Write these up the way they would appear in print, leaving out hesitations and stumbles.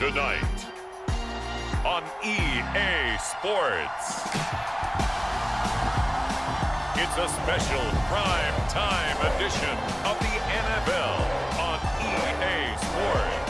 Tonight on EA Sports. It's a special prime time edition of the NFL on EA Sports.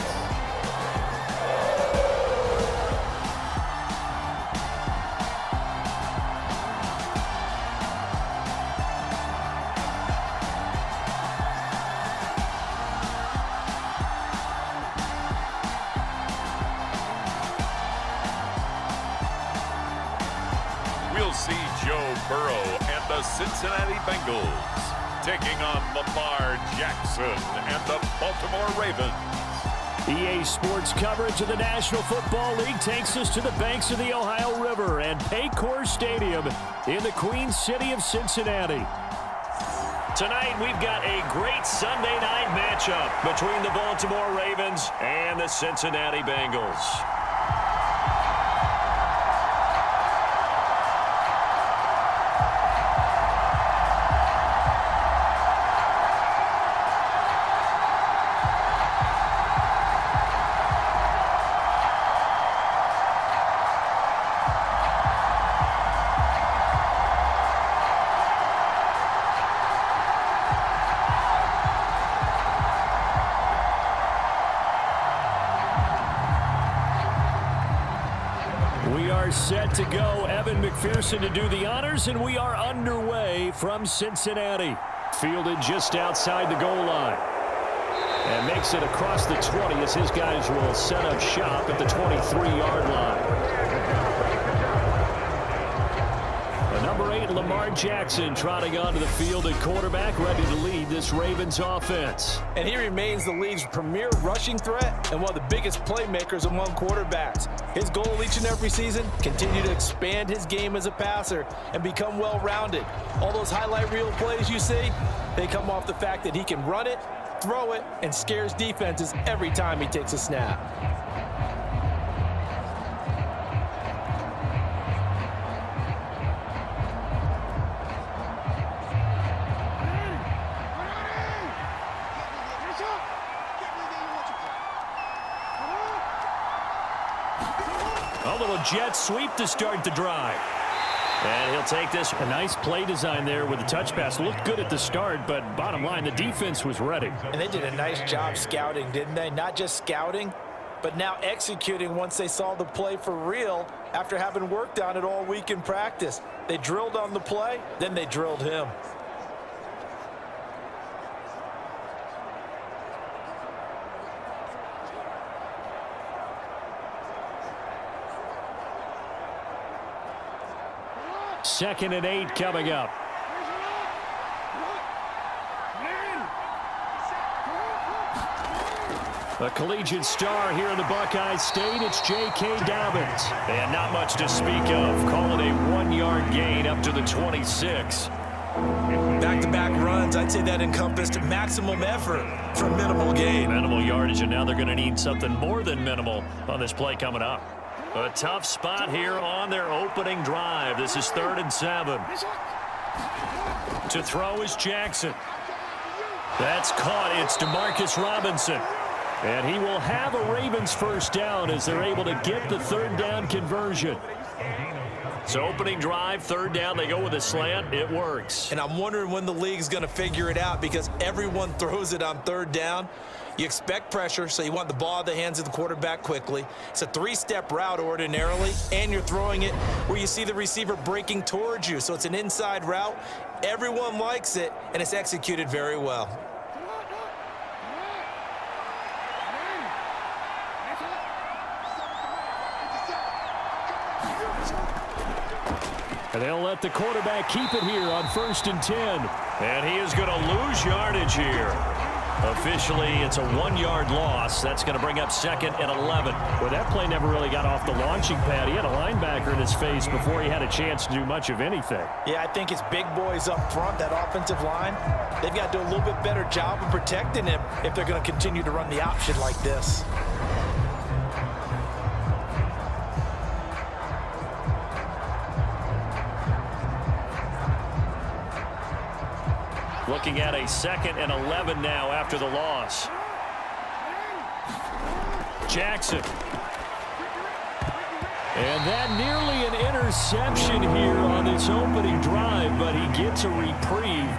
We'll see Joe Burrow and the Cincinnati Bengals taking on Lamar Jackson and the Baltimore Ravens. EA Sports coverage of the National Football League takes us to the banks of the Ohio River and Paycor Stadium in the Queen City of Cincinnati. Tonight, we've got a great Sunday night matchup between the Baltimore Ravens and the Cincinnati Bengals. Set to go. Evan McPherson to do the honors, and we are underway from Cincinnati. Fielded just outside the goal line. And makes it across the 20 as his guys will set up shop at the 23-yard line. The number 8, Lamar Jackson, trotting onto the field at quarterback, ready to lead this Ravens offense. And he remains the league's premier rushing threat and one of the biggest playmakers among quarterbacks. His goal each and every season, continue to expand his game as a passer and become well-rounded. All those highlight reel plays you see, they come off the fact that he can run it, throw it, and scares defenses every time he takes a snap. A little jet sweep to start the drive. And he'll take this. A nice play design there with the touch pass. Looked good at the start, but bottom line, the defense was ready. And they did a nice job scouting, didn't they? Not just scouting, but now executing once they saw the play for real after having worked on it all week in practice. They drilled on the play, then they drilled him. Second and 8 coming up. A collegiate star here in the Buckeye State, it's J.K. Dobbins. And not much to speak of. Call it a 1-yard gain up to the 26. Back-to-back runs, I'd say that encompassed maximum effort for minimal gain. Minimal yardage, and now they're going to need something more than minimal on this play coming up. A tough spot here on their opening drive. This is 3rd and 7. To throw is Jackson. That's caught. It's DeMarcus Robinson. And he will have a Ravens first down as they're able to get the 3rd down conversion. So opening drive, 3rd down, they go with a slant. It works. And I'm wondering when the league's going to figure it out because everyone throws it on 3rd down. You expect pressure, so you want the ball in the hands of the quarterback quickly. It's a 3-step route ordinarily, and you're throwing it where you see the receiver breaking towards you. So it's an inside route. Everyone likes it, and it's executed very well. And they'll let the quarterback keep it here on 1st and 10. And he is going to lose yardage here. Officially, it's a 1-yard loss. That's going to bring up 2nd and 11. Well, that play never really got off the launching pad. He had a linebacker in his face before he had a chance to do much of anything. Yeah, I think it's big boys up front, that offensive line. They've got to do a little bit better job of protecting him if they're going to continue to run the option like this. Looking at a 2nd and 11 now after the loss. Jackson And that nearly an interception here on this opening drive, but he gets a reprieve.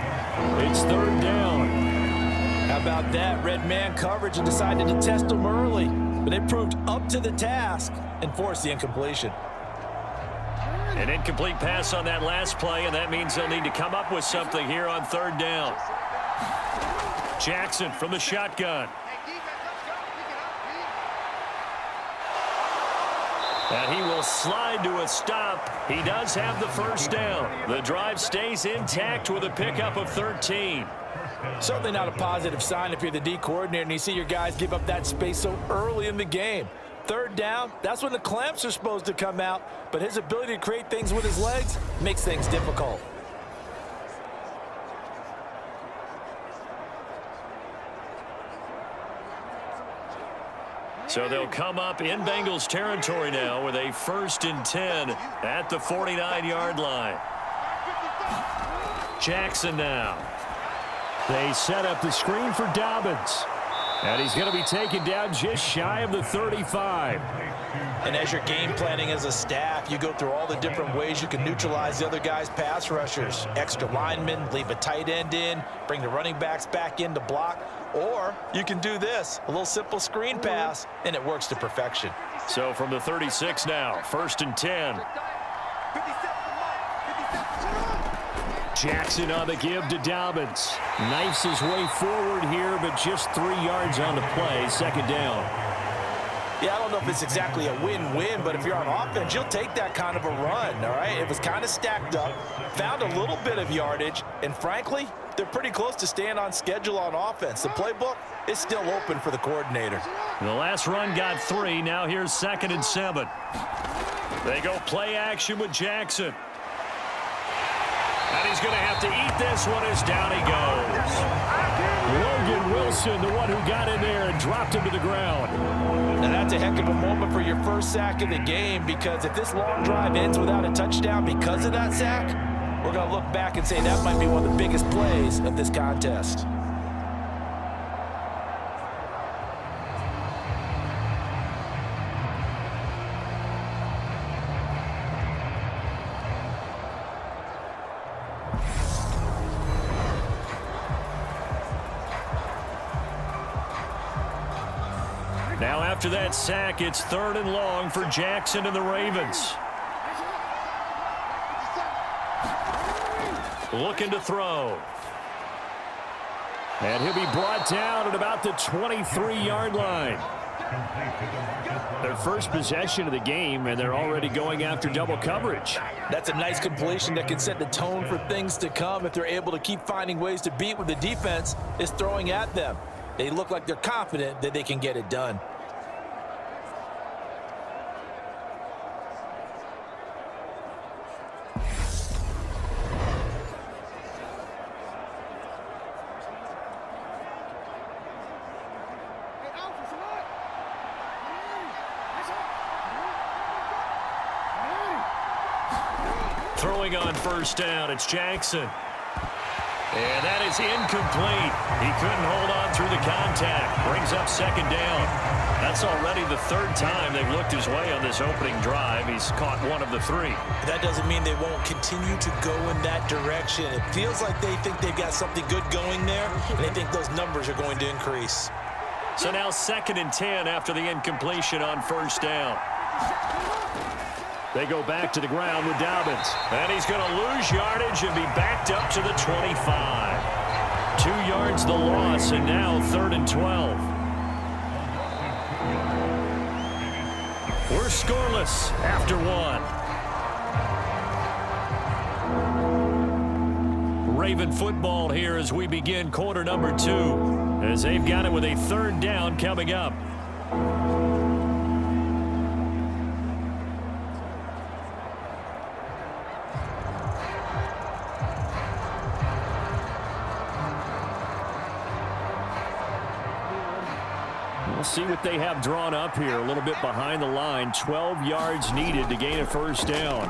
It's third down. How about that? Red man coverage and decided to test him early. But it proved up to the task and forced the incompletion. An incomplete pass on that last play, and that means they'll need to come up with something here on third down. Jackson from the shotgun. And he will slide to a stop. He does have the first down. The drive stays intact with a pickup of 13. Certainly not a positive sign if you're the D coordinator and you see your guys give up that space so early in the game. Third down, that's when the clamps are supposed to come out, but his ability to create things with his legs makes things difficult. So they'll come up in Bengals territory now with a 1st and 10 at the 49-yard line. Jackson now. They set up the screen for Dobbins. And he's going to be taken down just shy of the 35. And as you're game planning as a staff, you go through all the different ways you can neutralize the other guy's pass rushers. Extra linemen, leave a tight end in, bring the running backs back in to block. Or you can do this, a little simple screen pass, and it works to perfection. So from the 36 now, 1st and 10. Jackson on the give to Dobbins. Knifes his way forward here, but just 3 yards on the play. Second down. Yeah, I don't know if it's exactly a win-win, but if you're on offense, you'll take that kind of a run, all right? It was kind of stacked up, found a little bit of yardage, and frankly, they're pretty close to staying on schedule on offense. The playbook is still open for the coordinator. The last run got 3. Now here's 2nd and 7. They go play action with Jackson. And he's going to have to eat this one as down he goes. Logan Wilson, the one who got in there and dropped him to the ground. And that's a heck of a moment for your first sack of the game, because if this long drive ends without a touchdown because of that sack, we're going to look back and say that might be one of the biggest plays of this contest. Now after that sack, it's 3rd and long for Jackson and the Ravens. Looking to throw. And he'll be brought down at about the 23-yard line. Their first possession of the game, and they're already going after double coverage. That's a nice completion that can set the tone for things to come if they're able to keep finding ways to beat what the defense is throwing at them. They look like they're confident that they can get it done. Throwing on 1st down, it's Jackson. And that is incomplete. He couldn't hold on through the contact. Brings up 2nd down. That's already the 3rd time they've looked his way on this opening drive. He's caught 1 of the 3. That doesn't mean they won't continue to go in that direction. It feels like they think they've got something good going there, and they think those numbers are going to increase. So now 2nd and 10 after the incompletion on 1st down. They go back to the ground with Dobbins. And he's going to lose yardage and be backed up to the 25. 2 yards the loss, and now 3rd and 12. We're scoreless after 1. Raven football here as we begin quarter number 2, as they've got it with a 3rd down coming up. We'll see what they have drawn up here. A little bit behind the line. 12 yards needed to gain a 1st down.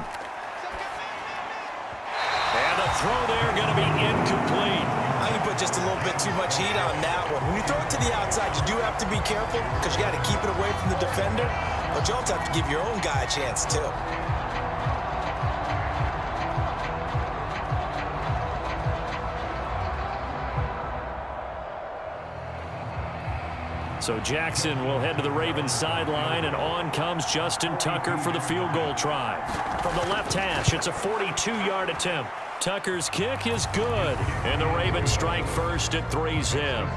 And the throw there going to be incomplete. I think you put just a little bit too much heat on that one. When you throw it to the outside, you do have to be careful because you got to keep it away from the defender. But you also have to give your own guy a chance, too. So Jackson will head to the Ravens sideline, and on comes Justin Tucker for the field goal try. From the left hash, it's a 42-yard attempt. Tucker's kick is good, and the Ravens strike first at 3-zip.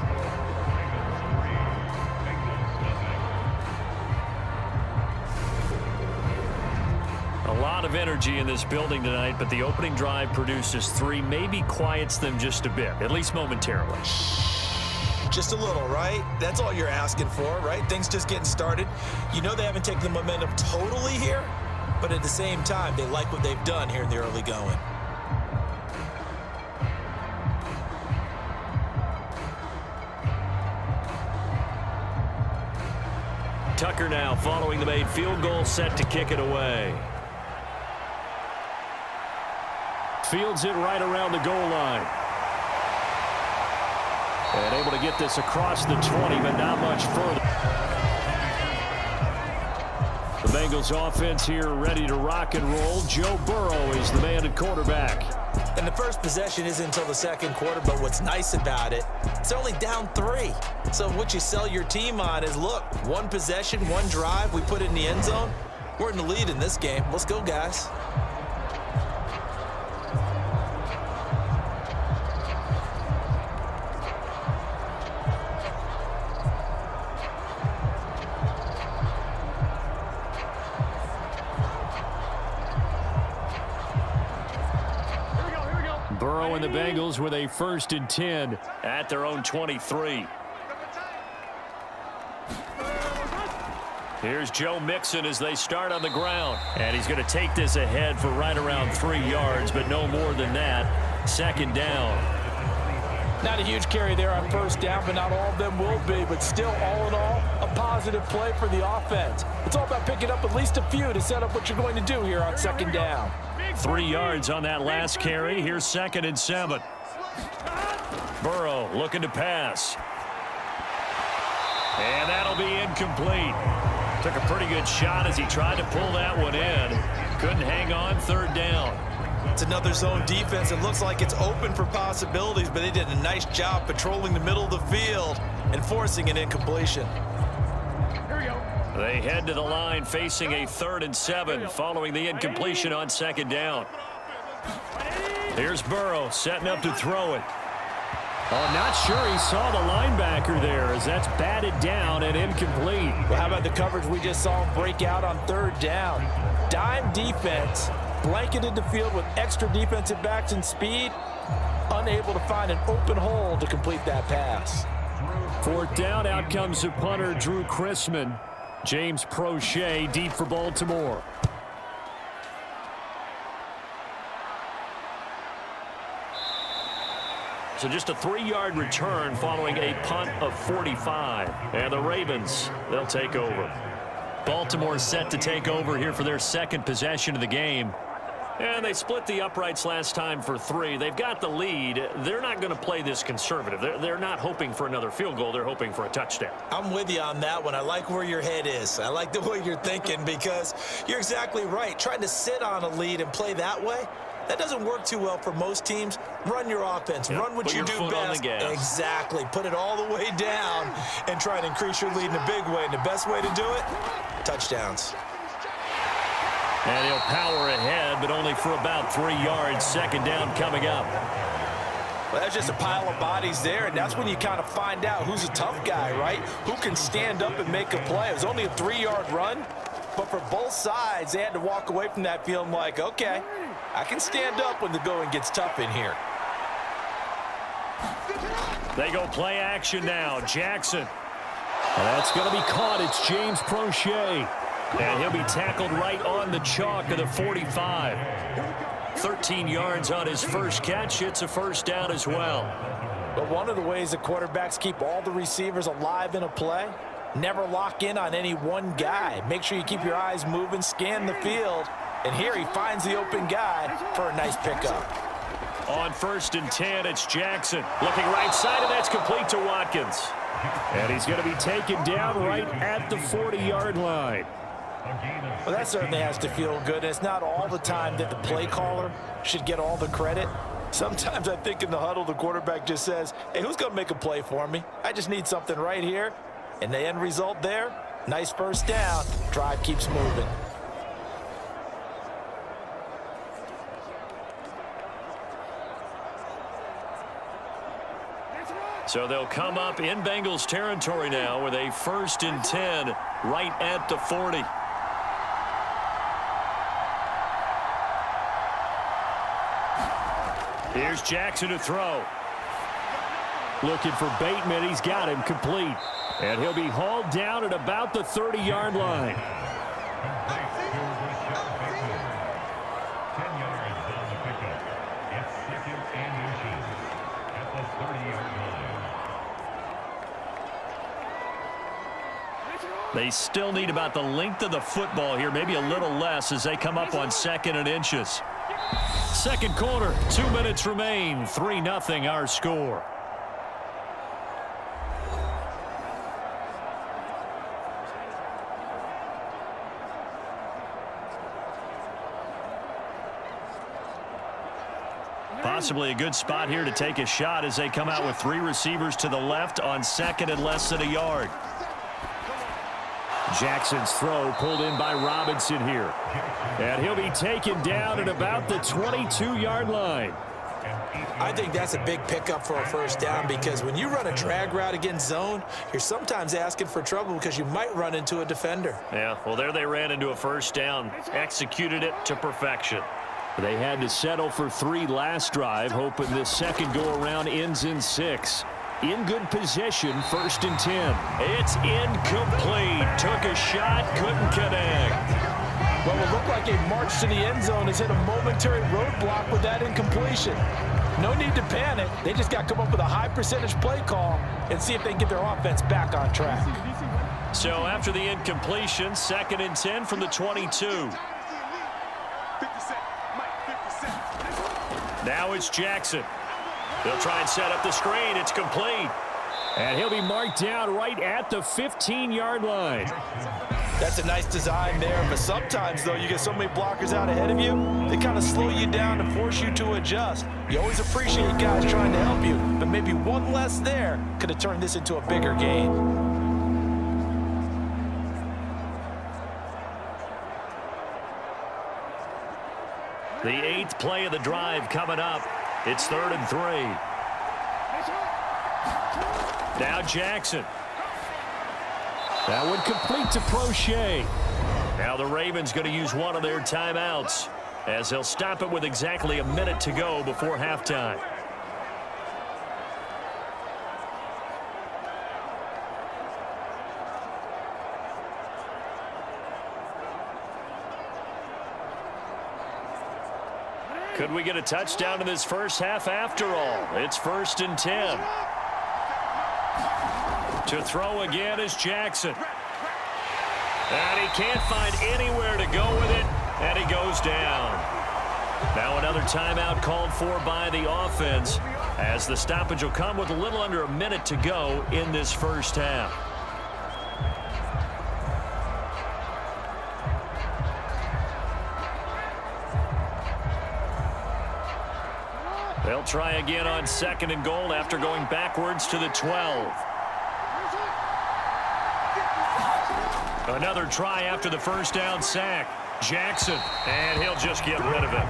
A lot of energy in this building tonight, but the opening drive produces 3, maybe quiets them just a bit, at least momentarily. Just a little, right? That's all you're asking for, right? Things just getting started. You know they haven't taken the momentum totally here, but at the same time, they like what they've done here in the early going. Tucker now following the made field goal, set to kick it away. Fields it right around the goal line. And able to get this across the 20, but not much further. The Bengals offense here ready to rock and roll. Joe Burrow is the man at quarterback. And the first possession isn't until the second quarter, but what's nice about it, it's only down 3. So what you sell your team on is, look, 1 possession, 1 drive, we put it in the end zone. We're in the lead in this game. Let's go, guys. Burrow and the Bengals with a 1st and 10 at their own 23. Here's Joe Mixon as they start on the ground. And he's going to take this ahead for right around 3 yards, but no more than that. 2nd down. Not a huge carry there on 1st down, but not all of them will be. But still, all in all, a positive play for the offense. It's all about picking up at least a few to set up what you're going to do here on 2nd down. 3 yards on that last carry. Here's 2nd and 7. Burrow looking to pass. And that'll be incomplete. Took a pretty good shot as he tried to pull that one in. Couldn't hang on. 3rd down. It's another zone defense. It looks like it's open for possibilities, but they did a nice job patrolling the middle of the field and forcing an incompletion. They head to the line facing a 3rd and 7 following the incompletion on 2nd down. Here's Burrow setting up to throw it. Oh, not sure he saw the linebacker there as that's batted down and incomplete. Well, how about the coverage we just saw him break out on 3rd down? Dime defense, blanketed the field with extra defensive backs and speed, unable to find an open hole to complete that pass. 4th down, out comes the punter, Drew Chrisman. James Prochet deep for Baltimore. So just a 3-yard return following a punt of 45. And the Ravens, they'll take over. Baltimore set to take over here for their 2nd possession of the game. And they split the uprights last time for 3. They've got the lead. They're not going to play this conservative. They're not hoping for another field goal. They're hoping for a touchdown. I'm with you on that one. I like where your head is. I like the way you're thinking because you're exactly right. Trying to sit on a lead and play that way, that doesn't work too well for most teams. Run your offense. Run what you do best. Exactly. Put it all the way down and try and increase your lead in a big way. And the best way to do it, touchdowns. And he'll power ahead, but only for about 3 yards. 2nd down coming up. Well, that's just a pile of bodies there, and that's when you kind of find out who's a tough guy, right? Who can stand up and make a play. It was only a 3-yard run, but for both sides, they had to walk away from that feeling like, okay, I can stand up when the going gets tough in here. They go play action now. Jackson. That's going to be caught. It's James Prochet. And he'll be tackled right on the chalk of the 45. 13 yards on his first catch. It's a 1st down as well. But one of the ways the quarterbacks keep all the receivers alive in a play, never lock in on any one guy. Make sure you keep your eyes moving, scan the field. And here he finds the open guy for a nice pickup. On 1st and 10, it's Jackson. Looking right side, and that's complete to Watkins. And he's going to be taken down right at the 40-yard line. Well, that certainly has to feel good. And it's not all the time that the play caller should get all the credit. Sometimes I think in the huddle, the quarterback just says, hey, who's going to make a play for me? I just need something right here. And the end result there, nice first down. Drive keeps moving. So they'll come up in Bengals territory now with a 1st and 10 right at the 40. Here's Jackson to throw. Looking for Bateman. He's got him complete. And he'll be hauled down at about the 30-yard line. They still need about the length of the football here, maybe a little less as they come up on 2nd and inches. Second quarter, 2 minutes remain, 3-0 our score. Possibly a good spot here to take a shot as they come out with 3 receivers to the left on 2nd and less than a yard. Jackson's throw pulled in by Robinson here. And he'll be taken down at about the 22-yard line. I think that's a big pickup for a first down because when you run a drag route against zone, you're sometimes asking for trouble because you might run into a defender. Yeah, well, there they ran into a first down, executed it to perfection. They had to settle for 3 last drive, hoping this second go-around ends in 6. In good position, 1st and 10. It's incomplete. Took a shot, couldn't connect. Well, it looked like a march to the end zone has hit a momentary roadblock with that incompletion. No need to panic. They just got to come up with a high percentage play call and see if they can get their offense back on track. So after the incompletion, 2nd and 10 from the 22. Now it's Jackson. They'll try and set up the screen. It's complete. And he'll be marked down right at the 15-yard line. That's a nice design there, but sometimes, though, you get so many blockers out ahead of you, they kind of slow you down and force you to adjust. You always appreciate guys trying to help you, but maybe one less there could have turned this into a bigger game. The 8th play of the drive coming up. It's 3rd and 3. Now Jackson. That one complete to Prochet. Now the Ravens going to use one of their timeouts as they'll stop it with exactly a minute to go before halftime. Could we get a touchdown in this first half after all? It's 1st and 10. To throw again is Jackson. And he can't find anywhere to go with it, and he goes down. Now another timeout called for by the offense as the stoppage will come with a little under a minute to go in this first half. They'll try again on 2nd and goal after going backwards to the 12. Another try after the first down sack. Jackson, and he'll just get rid of it.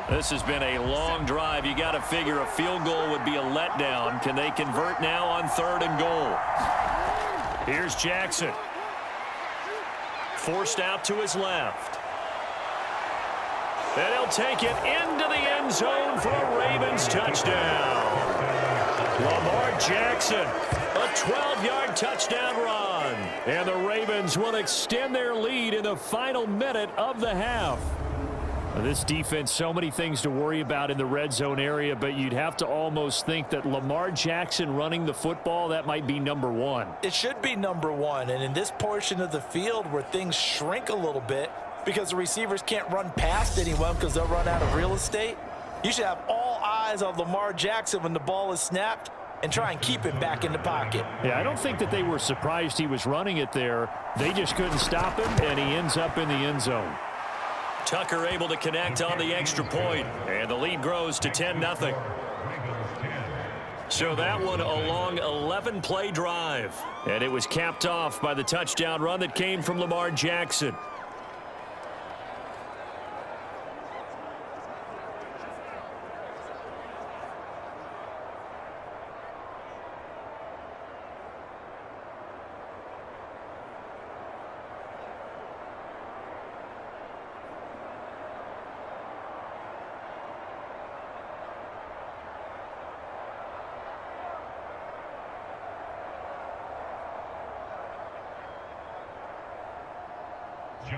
This has been a long drive. You got to figure a field goal would be a letdown. Can they convert now on 3rd and goal? Here's Jackson. Forced out to his left. And he'll take it into the end zone for a Ravens touchdown. Lamar Jackson, a 12-yard touchdown run. And the Ravens will extend their lead in the final minute of the half. This defense, so many things to worry about in the red zone area, but you'd have to almost think that Lamar Jackson running the football, that might be number 1. It should be number 1, and in this portion of the field where things shrink a little bit, because the receivers can't run past anyone because they'll run out of real estate. You should have all eyes on Lamar Jackson when the ball is snapped and try and keep him back in the pocket. Yeah, I don't think that they were surprised he was running it there. They just couldn't stop him, and he ends up in the end zone. Tucker able to connect on the extra point, and the lead grows to 10-0. So that one a long 11-play drive, and it was capped off by the touchdown run that came from Lamar Jackson.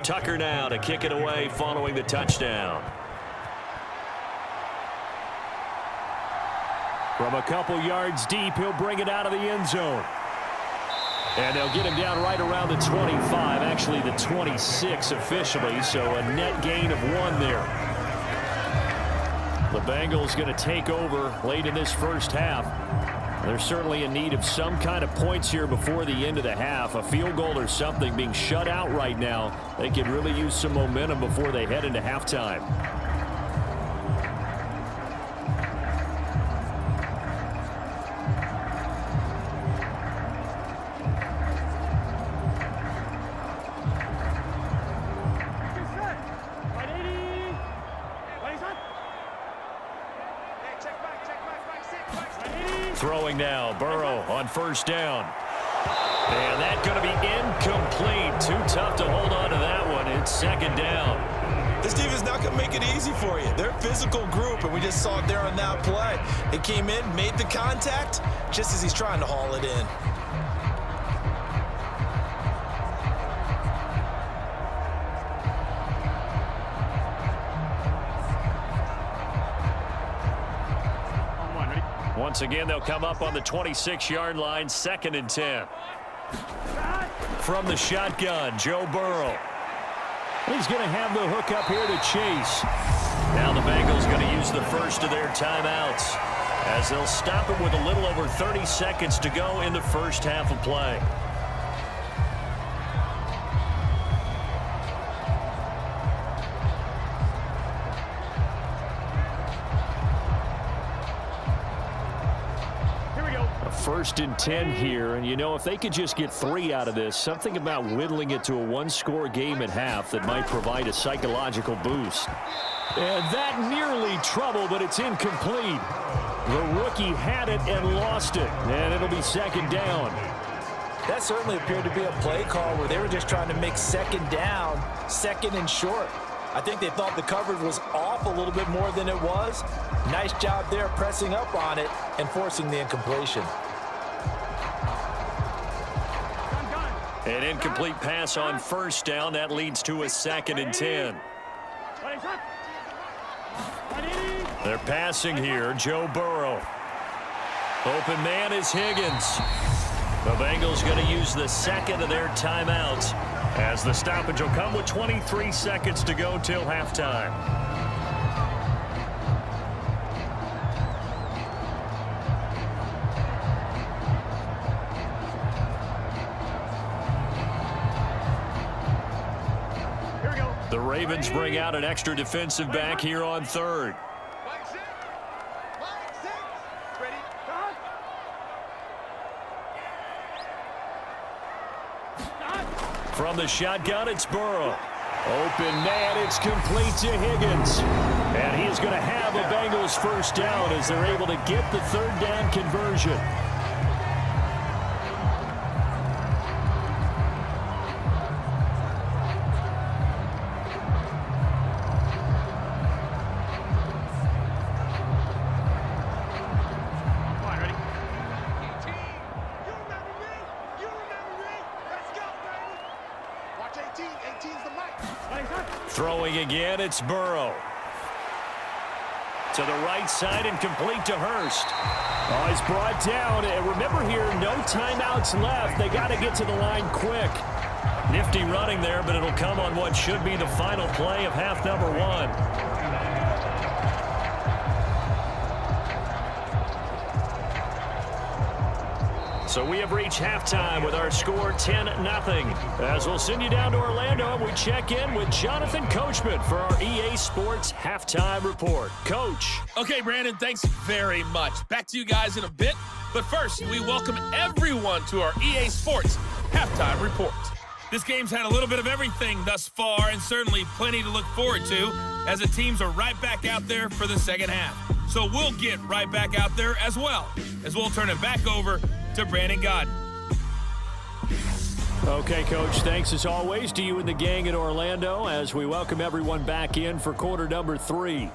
Tucker now to kick it away following the touchdown. From a couple yards deep, he'll bring it out of the end zone. And they'll get him down right around the 25, actually the 26 officially, so a net gain of 1 there. The Bengals going to take over late in this first half. They're certainly in need of some kind of points here before the end of the half. A field goal or something, being shut out right now. They could really use some momentum before they head into halftime. Throwing now, Burrow on first down. And that's going to be incomplete. Too tough to hold on to that one. It's second down. This defense is not going to make it easy for you. They're a physical group, and we just saw it there on that play. It came in, made the contact, just as he's trying to haul it in. Once again, they'll come up on the 26-yard line, 2nd and 10. From the shotgun, Joe Burrow. He's going to have the hook up here to Chase. Now the Bengals going to use the first of their timeouts as they'll stop him with a little over 30 seconds to go in the first half of play. First and 10 here, and you know, if they could just get 3 out of this, something about whittling it to a one-score game at half that might provide a psychological boost. And that nearly trouble, but it's incomplete. The rookie had it and lost it, and it'll be second down. That certainly appeared to be a play call where they were just trying to make second down, second and short. I think they thought the coverage was off a little bit more than it was. Nice job there pressing up on it and forcing the incompletion. An incomplete pass on first down. That leads to a 2nd and 10. They're passing here. Joe Burrow. Open man is Higgins. The Bengals going to use the 2nd of their timeouts as the stoppage will come with 23 seconds to go till halftime. The Ravens bring out an extra defensive back here on 3rd. From the shotgun, it's Burrow. Open man, it's complete to Higgins. And he is going to have a Bengals first down as they're able to get the 3rd down conversion. Throwing again, it's Burrow. To the right side and complete to Hurst. Oh, he's brought down. And remember here, no timeouts left. They got to get to the line quick. Nifty running there, but it'll come on what should be the final play of half number 1. So we have reached halftime with our score 10-0. As we'll send you down to Orlando, we check in with Jonathan Coachman for our EA Sports Halftime Report. Coach. Okay, Brandon, thanks very much. Back to you guys in a bit. But first, we welcome everyone to our EA Sports Halftime Report. This game's had a little bit of everything thus far, and certainly plenty to look forward to, as the teams are right back out there for the second half. So we'll get right back out there as well, as we'll turn it back over to Brandon Godden. Okay, Coach, thanks as always to you and the gang in Orlando as we welcome everyone back in for quarter number 3.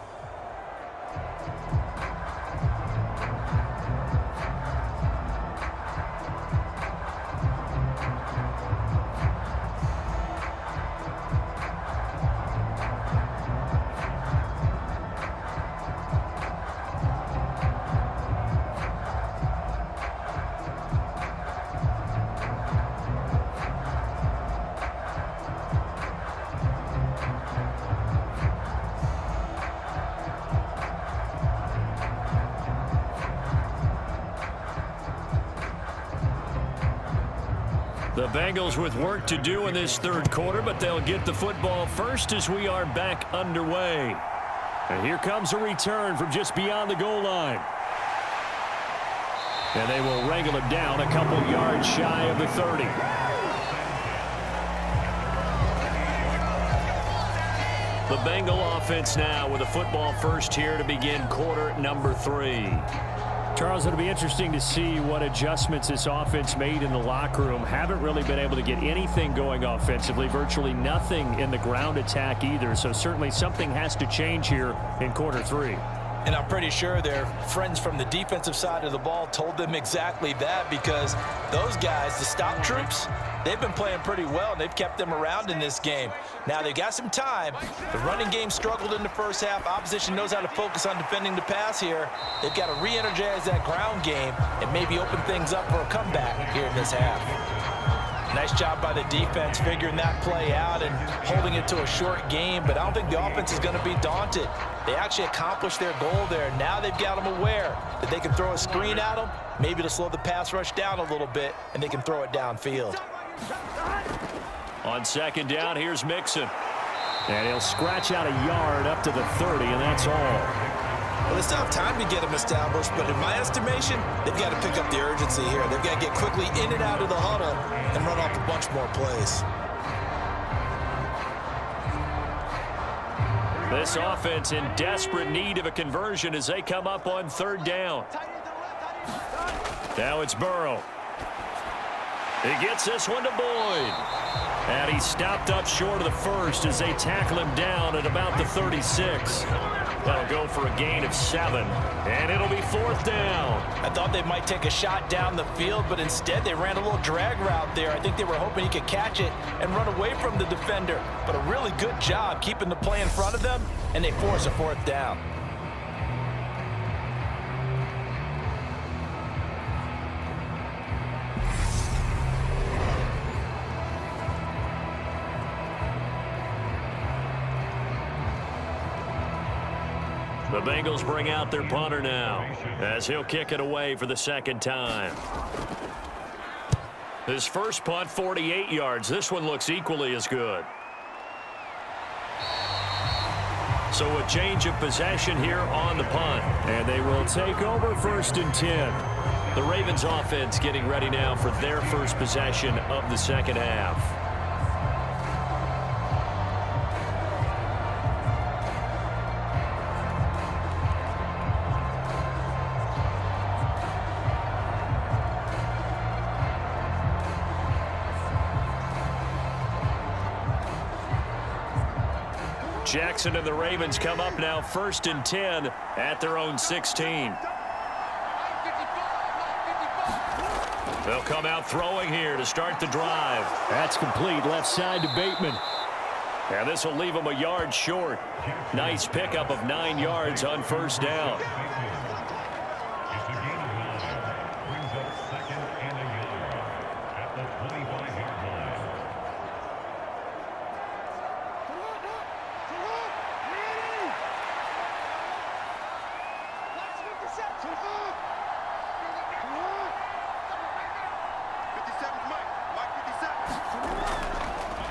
The Bengals with work to do in this third quarter, but they'll get the football first as we are back underway. And here comes a return from just beyond the goal line. And they will wrangle him down a couple yards shy of the 30. The Bengal offense now with a football first here to begin quarter number 3. Charles, it'll be interesting to see what adjustments this offense made in the locker room. Haven't really been able to get anything going offensively, virtually nothing in the ground attack either. So certainly something has to change here in quarter 3. And I'm pretty sure their friends from the defensive side of the ball told them exactly that, because those guys, the stop troops, they've been playing pretty well, and they've kept them around in this game. Now, they've got some time. The running game struggled in the first half. Opposition knows how to focus on defending the pass here. They've got to re-energize that ground game and maybe open things up for a comeback here in this half. Nice job by the defense figuring that play out and holding it to a short game, but I don't think the offense is going to be daunted. They actually accomplished their goal there. Now they've got them aware that they can throw a screen at them, maybe to slow the pass rush down a little bit, and they can throw it downfield. On second down, here's Mixon. And he'll scratch out a yard up to the 30, and that's all. Well, they still have time to get them established, but in my estimation, they've got to pick up the urgency here. They've got to get quickly in and out of the huddle and run off a bunch more plays. This offense in desperate need of a conversion as they come up on third down. Now it's Burrow. He gets this one to Boyd. And he's stopped up short of the first as they tackle him down at about the 36. That'll go for a gain of 7, and it'll be fourth down. I thought they might take a shot down the field, but instead they ran a little drag route there. I think they were hoping he could catch it and run away from the defender. But a really good job keeping the play in front of them, and they force a fourth down. The Bengals bring out their punter now as he'll kick it away for the second time. His first punt, 48 yards. This one looks equally as good. So a change of possession here on the punt. And they will take over first and 10. The Ravens offense getting ready now for their first possession of the second half. Jackson and the Ravens come up now first and 10 at their own 16. They'll come out throwing here to start the drive. That's complete left side to Bateman. And this will leave him a yard short. Nice pickup of 9 yards on first down.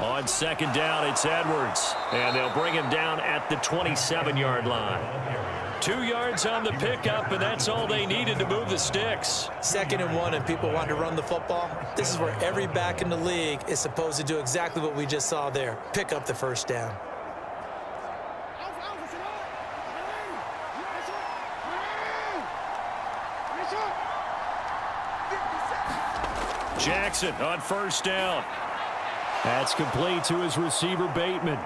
On second down, it's Edwards. And they'll bring him down at the 27-yard line. 2 yards on the pickup, and that's all they needed to move the sticks. 2nd and 1, and people want to run the football. This is where every back in the league is supposed to do exactly what we just saw there. Pick up the first down. Jackson on first down. That's complete to his receiver, Bateman.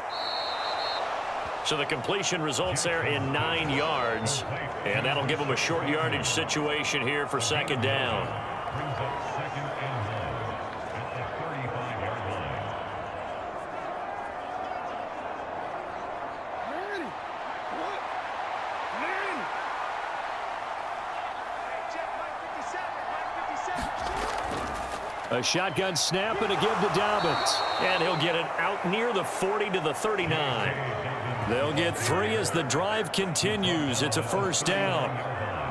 So the completion results there in 9 yards, and that'll give him a short yardage situation here for second down. A shotgun snap and a give to Dobbins. And he'll get it out near the 40 to the 39. They'll get 3 as the drive continues. It's a first down.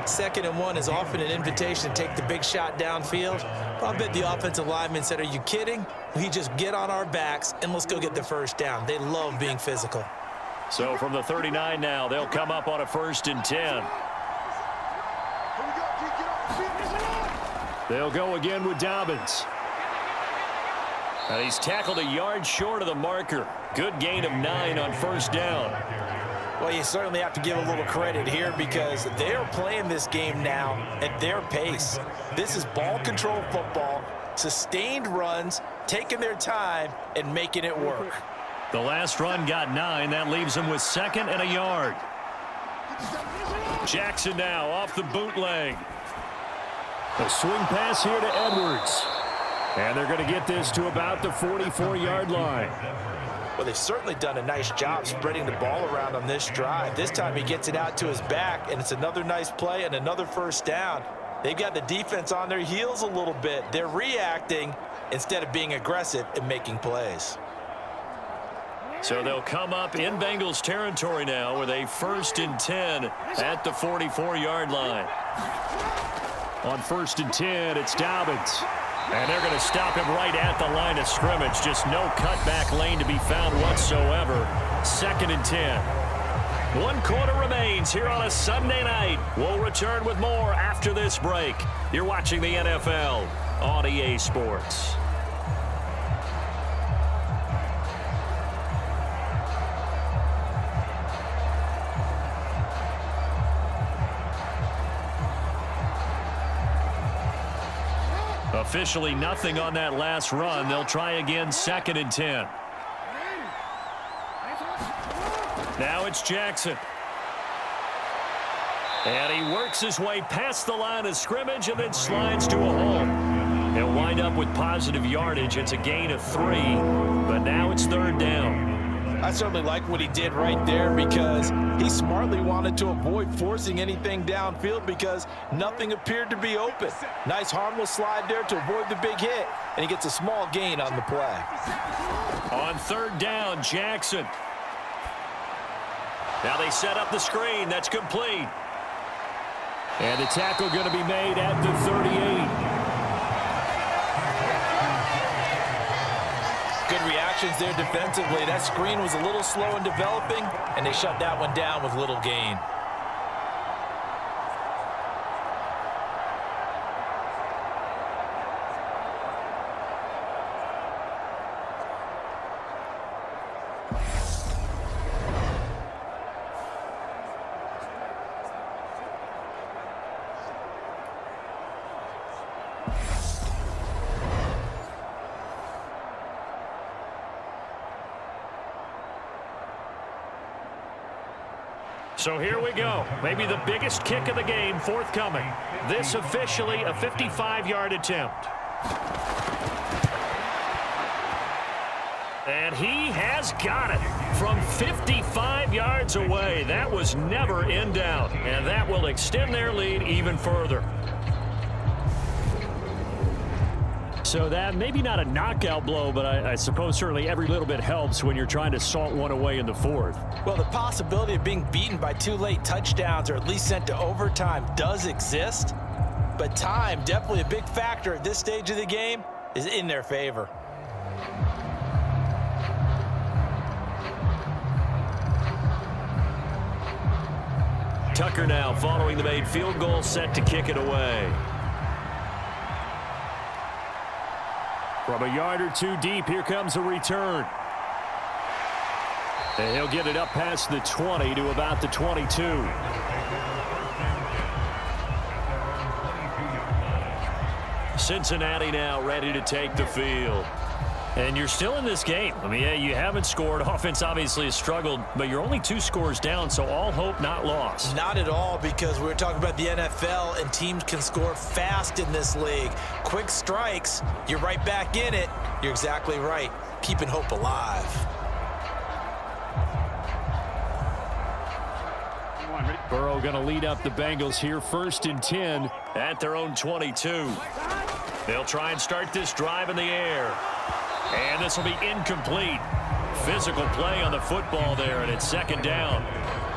2nd and 1 is often an invitation to take the big shot downfield. But I bet the offensive lineman said, are you kidding? We just get on our backs and let's go get the first down. They love being physical. So from the 39 now, they'll come up on a 1st and 10. They'll go again with Dobbins. And he's tackled a yard short of the marker. Good gain of 9 on first down. Well, you certainly have to give a little credit here because they're playing this game now at their pace. This is ball control football, sustained runs, taking their time, and making it work. The last run got 9. That leaves him with 2nd and a yard. Jackson now off the bootleg. A swing pass here to Edwards. And they're going to get this to about the 44-yard line. Well, they've certainly done a nice job spreading the ball around on this drive. This time he gets it out to his back, and it's another nice play and another first down. They've got the defense on their heels a little bit. They're reacting instead of being aggressive and making plays. So they'll come up in Bengals territory now with a 1st and 10 at the 44-yard line. On 1st and 10, it's Dobbins. And they're going to stop him right at the line of scrimmage. Just no cutback lane to be found whatsoever. 2nd and 10. 1 quarter remains here on a Sunday night. We'll return with more after this break. You're watching the NFL on EA Sports. Officially nothing on that last run. They'll try again, 2nd and 10. Now it's Jackson. And he works his way past the line of scrimmage and then slides to a hole. He'll wind up with positive yardage. It's a gain of 3, but now it's 3rd down. I certainly like what he did right there because he smartly wanted to avoid forcing anything downfield because nothing appeared to be open. Nice harmless slide there to avoid the big hit, and he gets a small gain on the play. On 3rd down, Jackson. Now they set up the screen. That's complete. And the tackle going to be made at the 38. Good reactions there defensively. That screen was a little slow in developing, and they shut that one down with little gain. So here we go. Maybe the biggest kick of the game forthcoming. This officially a 55-yard attempt. And he has got it from 55 yards away. That was never in doubt. And that will extend their lead even further. So that maybe not a knockout blow, but I suppose certainly every little bit helps when you're trying to salt one away in the 4th. Well, the possibility of being beaten by 2 late touchdowns or at least sent to overtime does exist, but time, definitely a big factor at this stage of the game, is in their favor. Tucker now following the made field goal, set to kick it away. From a yard or two deep, here comes a return. And he'll get it up past the 20 to about the 22. Cincinnati now ready to take the field. And you're still in this game. I mean, yeah, you haven't scored. Offense obviously has struggled, but you're only 2 scores down, so all hope not lost. Not at all, because we're talking about the NFL, and teams can score fast in this league. Quick strikes, you're right back in it. You're exactly right. Keeping hope alive. Burrow going to lead up the Bengals here, 1st and 10 at their own 22. They'll try and start this drive in the air. And this will be incomplete. Physical play on the football there, and it's 2nd down.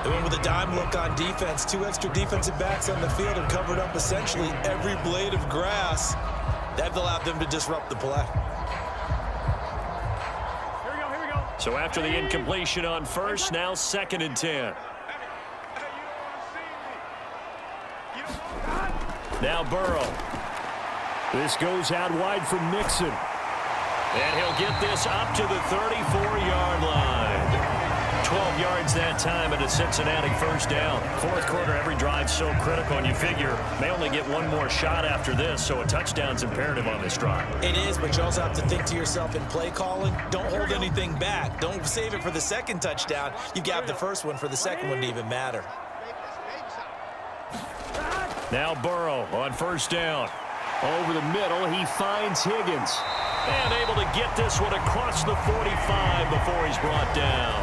They went with a dime look on defense. 2 extra defensive backs on the field and covered up essentially every blade of grass. That allowed them to disrupt the play. Here we go. So after the incompletion on 1st, now 2nd and 10. Now Burrow. This goes out wide from Mixon. And he'll get this up to the 34-yard line. 12 yards that time at a Cincinnati 1st down. 4th quarter, every drive so critical, and you figure may only get one more shot after this, so a touchdown's imperative on this drive. It is, but you also have to think to yourself in play calling, don't hold anything back. Don't save it for the 2nd touchdown. You've got the 1st one for the 2nd one to even matter. Now Burrow on 1st down. Over the middle, he finds Higgins. And able to get this one across the 45 before he's brought down.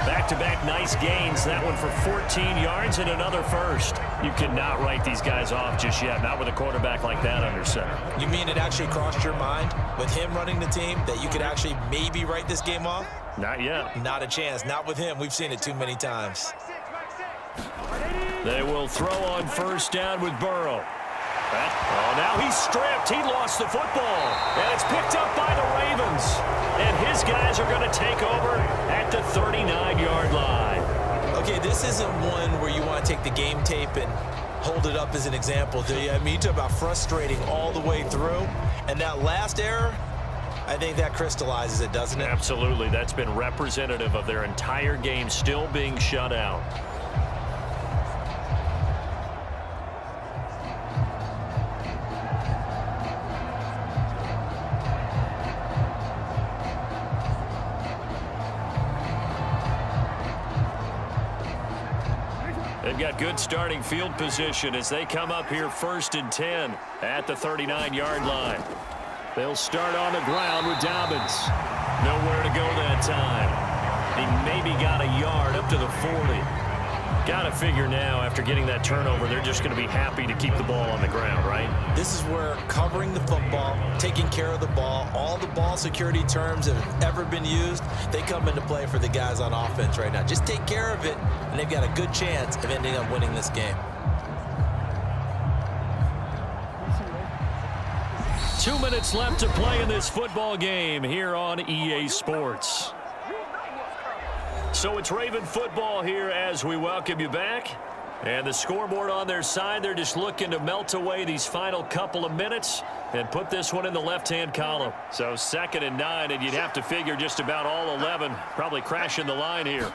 Back-to-back nice gains. That one for 14 yards and another 1st. You cannot write these guys off just yet, not with a quarterback like that under center. You mean it actually crossed your mind with him running the team that you could actually maybe write this game off? Not yet. Not a chance. Not with him. We've seen it too many times. They will throw on 1st down with Burrow. Oh, now he's stripped. He lost the football. And it's picked up by the Ravens. And his guys are going to take over at the 39-yard line. Okay, this isn't one where you want to take the game tape and hold it up as an example, do you? I mean, you talk about frustrating all the way through. And that last error, I think that crystallizes it, doesn't it? Absolutely. That's been representative of their entire game still being shut out. They've got good starting field position as they come up here 1st and 10 at the 39-yard line. They'll start on the ground with Dobbins. Nowhere to go that time. He maybe got a yard up to the 40. Got to figure now after getting that turnover, they're just going to be happy to keep the ball on the ground, right? This is where covering the football, taking care of the ball, all the ball security terms that have ever been used, they come into play for the guys on offense right now. Just take care of it, and they've got a good chance of ending up winning this game. 2 minutes left to play in this football game here on EA Sports. So it's Raven football here as we welcome you back. And the scoreboard on their side, they're just looking to melt away these final couple of minutes and put this one in the left-hand column. So 2nd and 9, and you'd have to figure just about all 11 probably crashing the line here.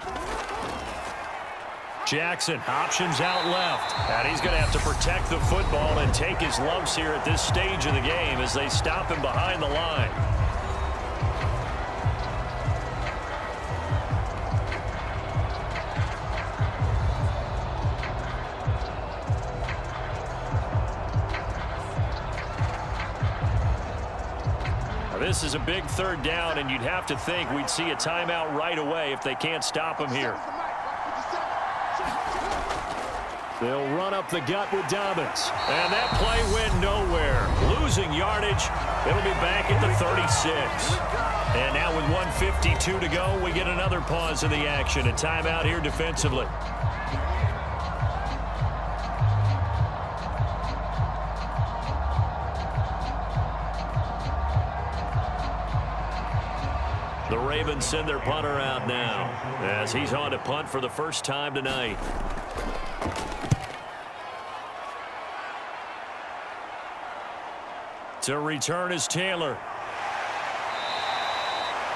Jackson, options out left. And he's going to have to protect the football and take his lumps here at this stage of the game as they stop him behind the line. This is a big 3rd down, and you'd have to think we'd see a timeout right away if they can't stop him here. They'll run up the gut with Dobbins. And that play went nowhere. Losing yardage. It'll be back at the 36. And now with 1:52 to go, we get another pause in the action. A timeout here defensively. The Ravens send their punter out now as he's on to punt for the first time tonight. To return is Taylor.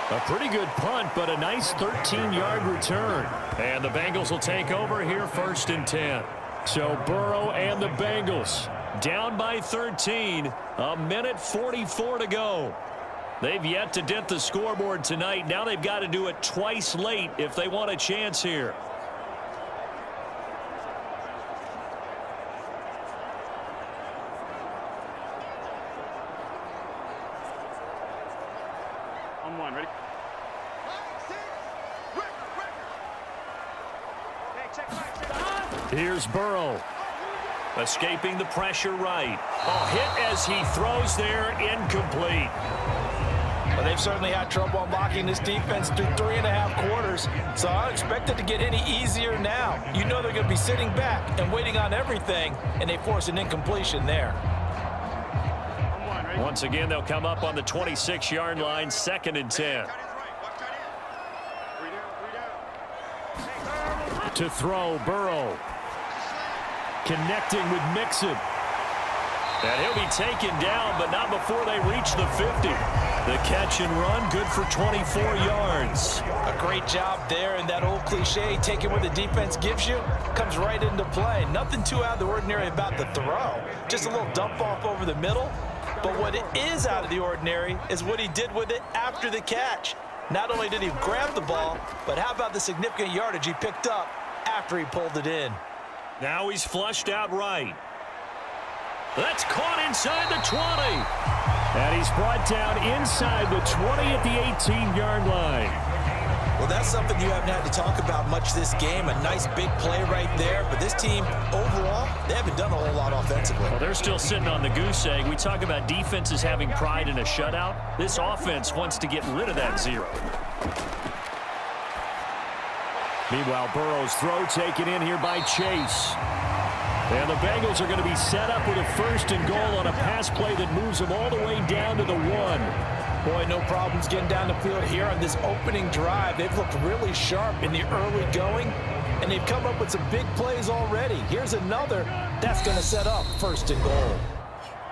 A pretty good punt, but a nice 13-yard return. And the Bengals will take over here 1st and 10. So Burrow and the Bengals down by 13. A minute 44 to go. They've yet to dent the scoreboard tonight. Now they've got to do it twice late if they want a chance here. On one, ready? Here's Burrow. Escaping the pressure right. Oh, hit as he throws there, incomplete. Well, they've certainly had trouble unlocking this defense through 3.5 quarters, so I don't expect it to get any easier now. You know they're going to be sitting back and waiting on everything, and they force an incompletion there. Once again, they'll come up on the 26-yard line, 2nd and 10. To throw, Burrow. Connecting with Mixon. And he'll be taken down, but not before they reach the 50. The catch and run, good for 24 yards. A great job there, and that old cliche, taking what the defense gives you, comes right into play. Nothing too out of the ordinary about the throw. Just a little dump off over the middle. But what is out of the ordinary is what he did with it after the catch. Not only did he grab the ball, but how about the significant yardage he picked up after he pulled it in. Now he's flushed out right. That's caught inside the 20. And he's brought down inside the 20 at the 18-yard line. Well, that's something you haven't had to talk about much this game. A nice big play right there. But this team, overall, they haven't done a whole lot offensively. Well, they're still sitting on the goose egg. We talk about defenses having pride in a shutout. This offense wants to get rid of that 0. Meanwhile, Burrow's throw taken in here by Chase. And the Bengals are going to be set up with a 1st and goal on a pass play that moves them all the way down to the 1. Boy, no problems getting down the field here on this opening drive. They've looked really sharp in the early going, and they've come up with some big plays already. Here's another that's going to set up 1st and goal.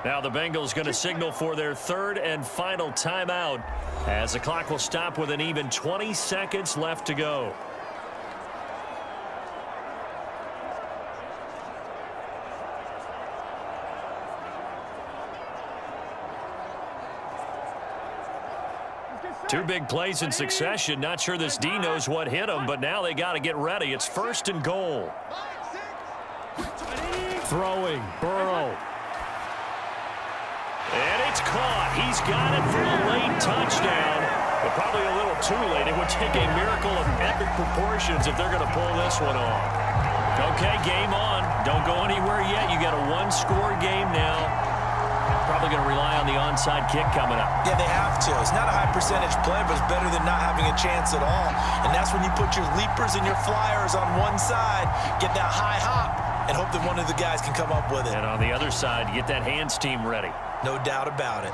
Now the Bengals going to signal for their 3rd and final timeout as the clock will stop with an even 20 seconds left to go. Two big plays in succession. Not sure this D knows what hit him, but now they got to get ready. It's 1st and goal. Throwing, Burrow. And it's caught. He's got it for a late touchdown, but probably a little too late. It would take a miracle of epic proportions if they're going to pull this one off. Okay, game on. Don't go anywhere yet. You got a 1-score game now. Probably going to rely on the onside kick coming up. Yeah, they have to. It's not a high percentage play, but it's better than not having a chance at all. And that's when you put your leapers and your flyers on one side, get that high hop, and hope that one of the guys can come up with it. And on the other side, get that hands team ready. No doubt about it.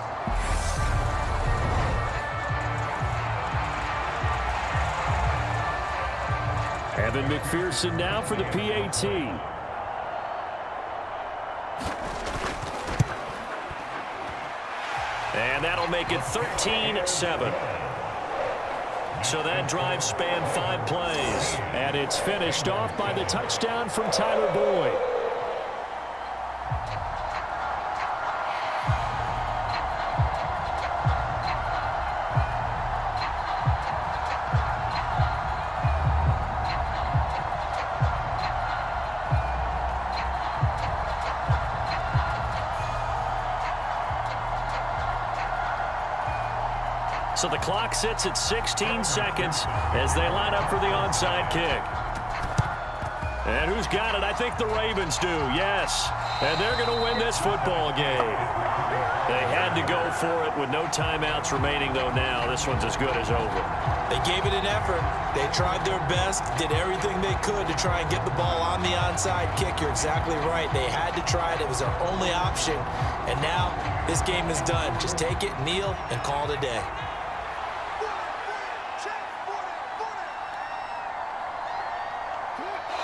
Evan McPherson now for the PAT. And that'll make it 13-7. So that drive spanned 5 plays. And it's finished off by the touchdown from Tyler Boyd. So the clock sits at 16 seconds as they line up for the onside kick. And who's got it? I think the Ravens do, yes. And they're going to win this football game. They had to go for it with no timeouts remaining, though now. This one's as good as over. They gave it an effort. They tried their best, did everything they could to try and get the ball on the onside kick. You're exactly right. They had to try it. It was their only option. And now this game is done. Just take it, kneel, and call it a day.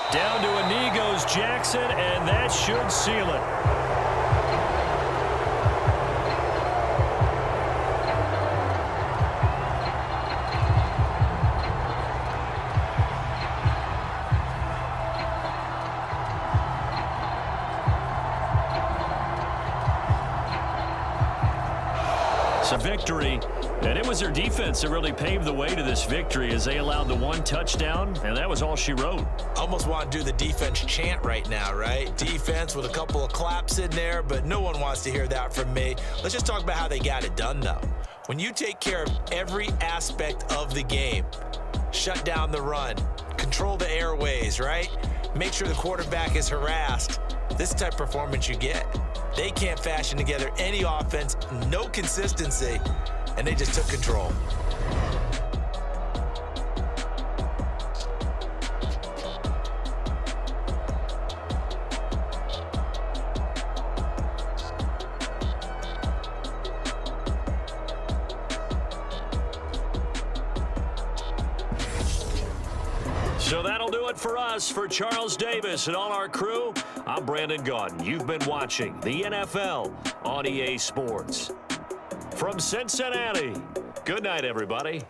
Down to a knee goes Jackson, and that should seal it. It's a victory, and it was their defense that really paved the way to this victory as they allowed the 1 touchdown, and that was all she wrote. Almost want to do the defense chant right now, right? Defense with a couple of claps in there, but no one wants to hear that from me. Let's just talk about how they got it done, though. When you take care of every aspect of the game, shut down the run, control the airways, right? Make sure the quarterback is harassed. This type of performance you get. They can't fashion together any offense, no consistency, and they just took control. So that'll do it for us. For Charles Davis and all our crew, I'm Brandon Gaudin. You've been watching the NFL on EA Sports. From Cincinnati, good night, everybody.